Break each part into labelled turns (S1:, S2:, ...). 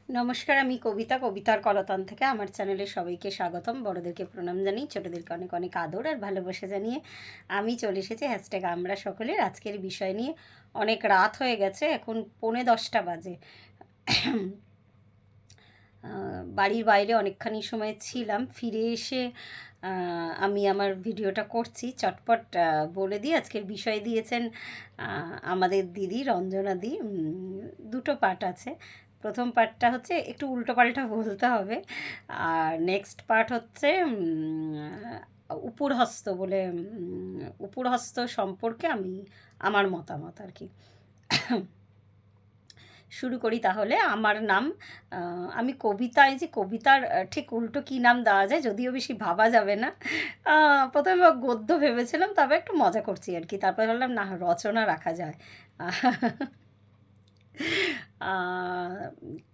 S1: নমস্কার, আমি কবিতার কলতান থেকে আমার চ্যানেলে সবাইকে স্বাগতম। বড়দেরকে প্রণাম জানিয়ে ছোটোদেরকে অনেক অনেক আদর আর ভালোবাসা জানিয়ে আমি চলে এসেছি হ্যাশট্যাগ আমরা সকলের আজকের বিষয় নিয়ে। অনেক রাত হয়ে গেছে, এখন 9:45 বাজে। বাড়ির বাইরে অনেকখানি সময় ছিলাম, ফিরে এসে আমি আমার ভিডিওটা করছি। চটপট বলে দিই, আজকের বিষয় দিয়েছেন আমাদের দিদি রঞ্জনা দি। দুটো পার্ট আছে। প্রথম পার্টটা হচ্ছে একটু উল্টোপাল্টা বলতে হবে, আর নেক্সট পার্ট হচ্ছে উপরহস্ত বলে, উপরহস্ত সম্পর্কে আমার মতামত আর কি। শুরু করি তাহলে। আমার নাম, আমি কবিতায়, যে কবিতার ঠিক উল্টো কী নাম দেওয়া যায় যদিও বেশি ভাবা যাবে না। প্রথমে গদ্য ভেবেছিলাম, তবে একটু মজা করছি আর কি। তারপরে ভাবলাম না, রচনা রাখা যায়।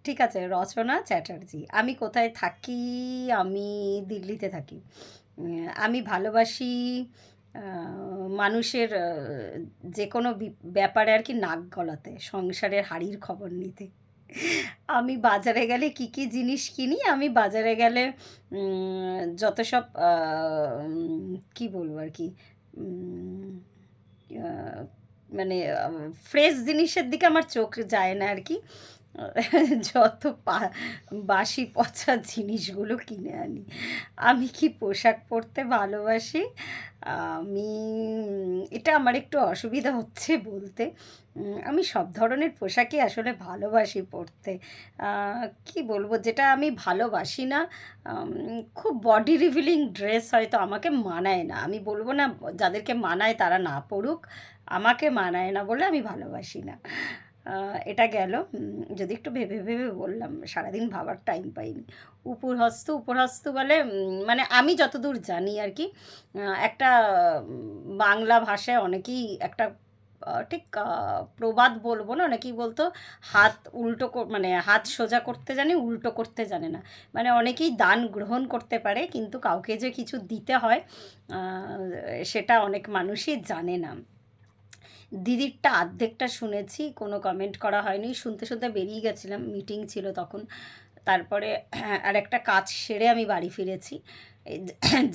S1: ঠিক আছে, রচনা চ্যাটার্জি। আমি কোথায় থাকি? আমি দিল্লিতে থাকি। আমি ভালোবাসি মানুষের যে কোনো ব্যাপারে আর কি নাক গলাতে, সংসারের হাঁড়ির খবর নিতে। আমি বাজারে গেলে কি কি জিনিস কিনি? আমি বাজারে গেলে যত সব কি বলবো আর কি, মানে ফ্রেশ জিনিসের দিকে আমার চোখ যায় না আর কি। যত বাসি পচা জিনিসগুলো কিনে আনি। আমি কি পোশাক পরতে ভালোবাসি? আমি, এটা আমার একটু অসুবিধা হচ্ছে বলতে। আমি সব ধরনের পোশাকই আসলে ভালোবাসি পরতে। কি বলবো, যেটা আমি ভালোবাসি না, খুব বডি রিভিলিং ড্রেস হয়তো আমাকে মানায় না। আমি বলবো না যাদেরকে মানায় তারা না পড়ুক, আমাকে মানায় না বলে আমি ভালোবাসি না। এটা গেল। যদি একটু ভেবে ভেবে বললাম, সারাদিন ভাবার টাইম পাইনি। উপরহস্ত বলে, মানে আমি যতদূর জানি আর কি, একটা বাংলা ভাষায় অনেকেই একটা ঠিক প্রবাদ বলবো না, অনেকেই বলতো হাত উল্টো মানে হাত সোজা করতে জানে, উল্টো করতে জানে না। মানে অনেকেই দান গ্রহণ করতে পারে, কিন্তু কাউকে যে কিছু দিতে হয় সেটা অনেক মানুষই জানে না। দিদিরটা অর্ধেকটা শুনেছি, কোনো কমেন্ট করা হয়নি। শুনতে শুনতে বেরিয়ে গেছিলাম, মিটিং ছিল তখন। তারপরে আর একটা কাজ সেরে আমি বাড়ি ফিরেছি।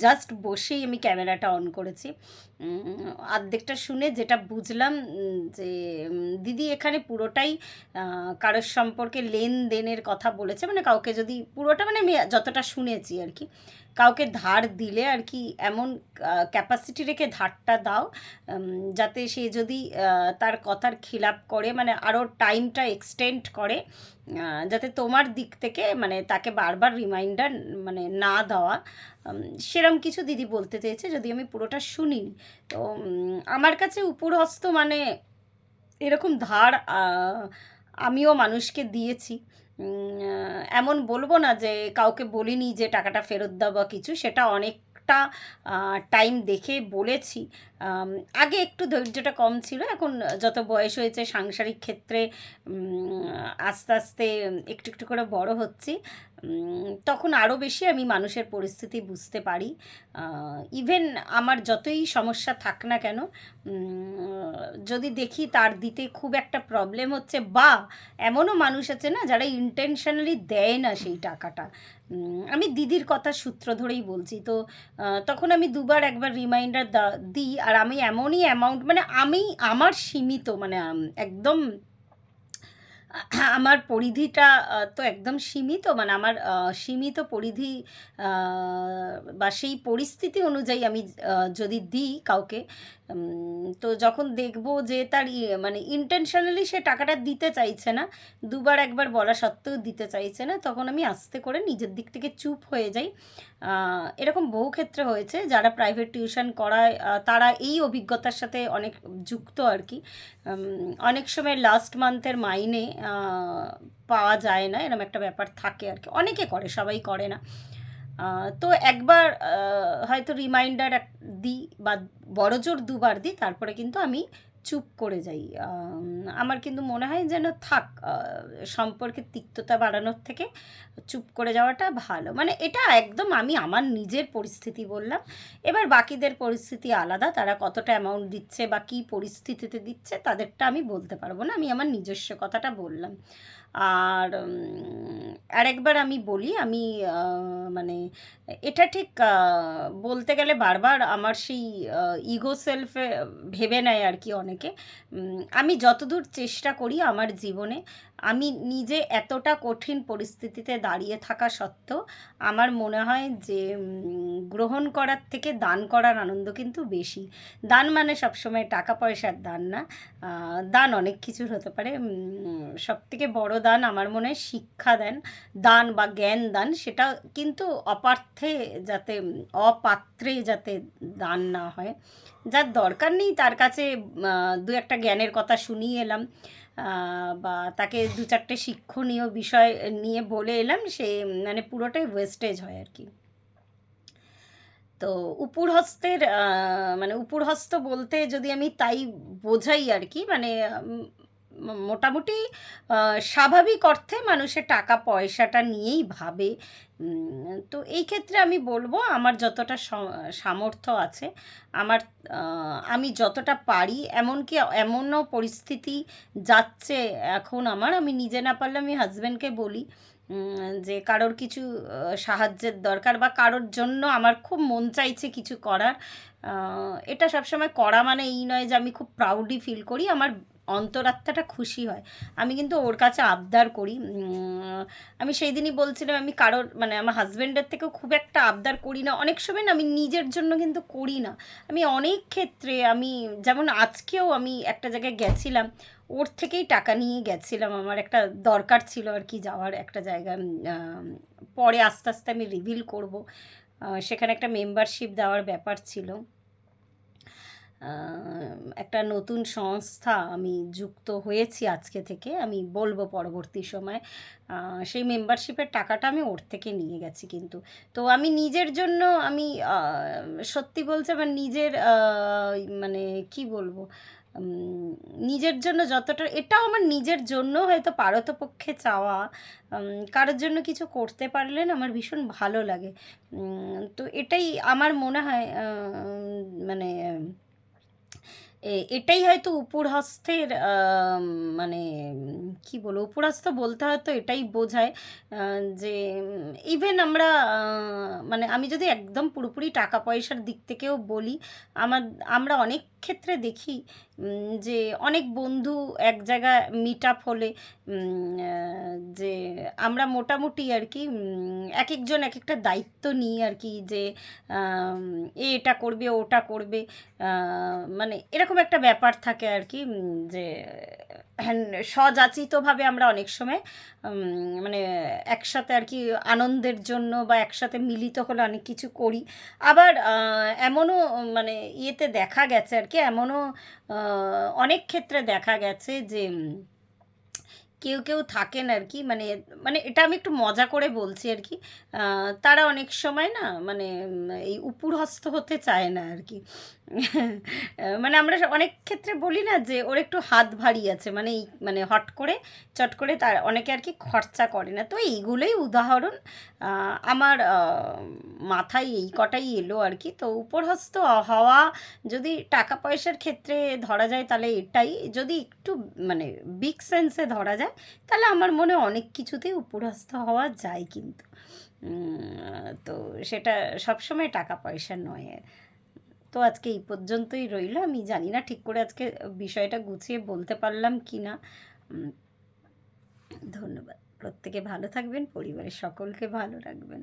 S1: জাস্ট বসেই আমি ক্যামেরাটা অন করেছি। অর্ধেকটা শুনে যেটা বুঝলাম, যে দিদি এখানে পুরোটাই কারোর সম্পর্কে লেনদেনের কথা বলেছে। মানে কাউকে যদি পুরোটা, মানে আমি যতটা শুনেছি আর কি, কাউকে ধার দিলে আর কি এমন ক্যাপাসিটি রেখে ধারটা দাও যাতে সে যদি তার কথার খিলাপ করে, মানে আরও টাইমটা এক্সটেন্ড করে, যাতে তোমার দিক থেকে মানে তাকে বারবার রিমাইন্ডার মানে না দেওয়া, সেরম কিছু দিদি বলতে চেয়েছে, যদি আমি পুরোটা শুনিনি। তো আমার কাছে উপরহস্ত মানে এরকম ধার আমিও মানুষকে দিয়েছি। এমন বলবো না যে কাউকে বলিনি যে টাকাটা ফেরত দাও বা কিছু, সেটা অনেকটা টাইম দেখে বলেছি। আগে একটু ধৈর্যটা কম ছিল, এখন যত বয়স হয়েছে সাংসারিক ক্ষেত্রে আস্তে আস্তে একটু একটু করে বড় হচ্ছি, তখন আরও বেশি আমি মানুষের পরিস্থিতি বুঝতে পারি। ইভেন আমার যতই সমস্যা থাক না কেন, যদি দেখি তার দিতে খুব একটা প্রবলেম হচ্ছে, বা এমনও মানুষ আছে না যারা ইন্টেনশনালি দেয় না সেই টাকাটা, আমি দিদির কথা সূত্র ধরেই বলছি, তো তখন আমি দুবার একবার রিমাইন্ডার দিই। আর আমি এমনই অ্যামাউন্ট, মানে আমি আমার সীমিত, মানে একদম আমার পরিধিটা তো একদম সীমিত, মানে আমার সীমিত পরিধি বা সেই পরিস্থিতি অনুযায়ী আমি যদি দিই কাউকে, তো যখন দেখব যে তার মানে ইন্টেনশনালি সে টাকাটা দিতে চাইছে না, দুবার একবার বলা সত্ত্বেও দিতে চাইছে না, তখন আমি আস্তে করে নিজের দিক থেকে চুপ হয়ে যাই। এরকম বহু ক্ষেত্রে হয়েছে, যারা প্রাইভেট টিউশন করায় তারা এই অভিজ্ঞতার সাথে অনেক যুক্ত আর কি। অনেক সময় লাস্ট মান্থের মাইনে পাওয়া যায় না, এরকম একটা ব্যাপার থাকে আর কি। অনেকে করে, সবাই করে না। তো একবার হয়তো রিমাইন্ডার দিই, বা বড়জোর দুবার দিই, তারপরে কিন্তু আমি চুপ করে যাই। আমার কিন্তু মনে হয় যেন থাক, সম্পর্কের তিক্ততা বাড়ানোর থেকে চুপ করে যাওয়াটা ভালো। মানে এটা একদম আমি আমার নিজের পরিস্থিতি বললাম। এবার বাকিদের পরিস্থিতি আলাদা, তারা কতটা অ্যামাউন্ট দিচ্ছে বা কী পরিস্থিতিতে দিচ্ছে তাদেরটা আমি বলতে পারবো না, আমি আমার নিজস্ব কথাটা বললাম। আর আরেকবার আমি বলি, আমি মানে এটা ঠিক বলতে গেলে বারবার আমার সেই ইগো সেলফে ভেবে নেয় আর কি অনেকে। আমি যতদূর চেষ্টা করি আমার জীবনে, আমি নিজে এতটা কঠিন পরিস্থিতিতে দাঁড়িয়ে থাকা সত্ত্বেও আমার মনে হয় যে গ্রহণ করার থেকে দান করার আনন্দ কিন্তু বেশি। দান মানে সবসময় টাকা পয়সার দান না, দান অনেক কিছুর হতে পারে। সবথেকে বড় দান আমার মনে হয় শিক্ষা দেন দান বা জ্ঞান দান, সেটা কিন্তু অপার্থে যাতে অপাত্রে যাতে দান না হয়। যার দরকার নেই তার কাছে দু একটা জ্ঞানের কথা শুনিয়ে এলাম, বা তাকে দু চারটে শিক্ষণীয় বিষয় নিয়ে বলে এলাম, সে মানে পুরোটাই ওয়েস্টেজ হয় আর কি। তো উপরহস্তের মানে উপরহস্ত বলতে যদি আমি তাই বোঝাই আর কি, মানে মোটামুটি স্বাভাবিক অর্থে মানুষের টাকা পয়সাটা নিয়েই ভাবে। তো এই ক্ষেত্রে আমি বলবো আমার যতটা সামর্থ্য আছে, আমার আমি যতটা পারি, এমনকি এমনও পরিস্থিতি যাচ্ছে এখন আমার, আমি নিজে না পারলে আমি হাজব্যান্ডকে বলি যে কারোর কিছু সাহায্যের দরকার বা কারোর জন্য আমার খুব মন চাইছে কিছু করার। এটা সবসময় করা মানে এই নয় যে আমি খুব প্রাউডই ফিল করি, আমার অন্তরাত্মাটা খুশি হয়। আমি কিন্তু ওর কাছে আবদার করি। আমি সেই দিনই বলছিলাম আমি কারোর মানে আমার হাজব্যান্ডের থেকেও খুব একটা আবদার করি না, অনেক সময় না আমি নিজের জন্য কিন্তু করি না। আমি অনেক ক্ষেত্রে আমি যেমন আজকেও আমি একটা জায়গায় গেছিলাম, ওর থেকেই টাকা নিয়ে গেছিলাম, আমার একটা দরকার ছিল আর কি যাওয়ার একটা জায়গায়। পরে আস্তে আস্তে আমি রিভিল করব, সেখানে একটা মেম্বারশিপ দেওয়ার ব্যাপার ছিল। একটা নতুন সংস্থা আমি যুক্ত হয়েছি আজকে থেকে, আমি বলবো পরবর্তী সময়। সেই মেম্বারশিপের টাকাটা আমি ওর থেকে নিয়ে গেছি কিন্তু। তো আমি নিজের জন্য আমি সত্যি বলছি আমার নিজের মানে কি বলবো, নিজের জন্য যতটা, এটাও আমার নিজের জন্য হয়তো পারতপক্ষে চাওয়া, কারোর জন্য কিছু করতে পারলে না আমার ভীষণ ভালো লাগে। তো এটাই আমার মনে হয় মানে এটাই হয়তো উপরহস্তের মানে কি বলবো, উপরহস্ত বলতে হয়তো এটাই বোঝায় যে ইভেন আমরা মানে আমি যদি একদম পুরোপুরি টাকা পয়সার দিক থেকেও বলি, আমার আমরা অনেক ক্ষেত্রে দেখি যে অনেক বন্ধু এক জায়গায় মিট আপ হলে যে আমরা মোটামুটি আর কি এক একজন এক একটা দায়িত্ব নিই আর কি, যে এটা করবে ওটা করবে, মানে এরকম একটা ব্যাপার থাকে আর কি, যে স্বযাচিতভাবে আমরা অনেক সময় মানে একসাথে আর কি আনন্দের জন্য বা একসাথে মিলিত হলে অনেক কিছু করি। আবার এমনও মানে ইয়েতে দেখা গেছে আর কি, এমনও অনেক ক্ষেত্রে দেখা গেছে যে কেউ কেউ থাকেন আর কি, মানে মানে এটা আমি একটু মজা করে বলছি আর কি, তারা অনেক সময় না মানে এই উপরহস্ত হতে চায় না আর কি। মানে আমরা অনেক ক্ষেত্রে বলি না যে ওর একটু হাত ভারী আছে, মানে এই মানে হট করে চট করে তার অনেকে আর কি খরচা করে না। তো এইগুলোই উদাহরণ আমার মাথায় এই কটাই এলো আর কি। তো উপরহস্ত হওয়া যদি টাকা পয়সার ক্ষেত্রে ধরা যায় তাহলে এটাই, যদি একটু মানে বিগ সেন্সে ধরা যায় তাহলে আমার মনে অনেক কিছুতেই উপরহস্ত হওয়া যায় কিন্তু। তো সেটা সবসময় টাকা পয়সা নয়। তো আজকে এই পর্যন্তই রইল, আমি জানি না ঠিক করে আজকে বিষয়টা গুছিয়ে বলতে পারলাম কি না। ধন্যবাদ। প্রত্যেকে ভালো থাকবেন, পরিবারের সকলকে ভালো রাখবেন।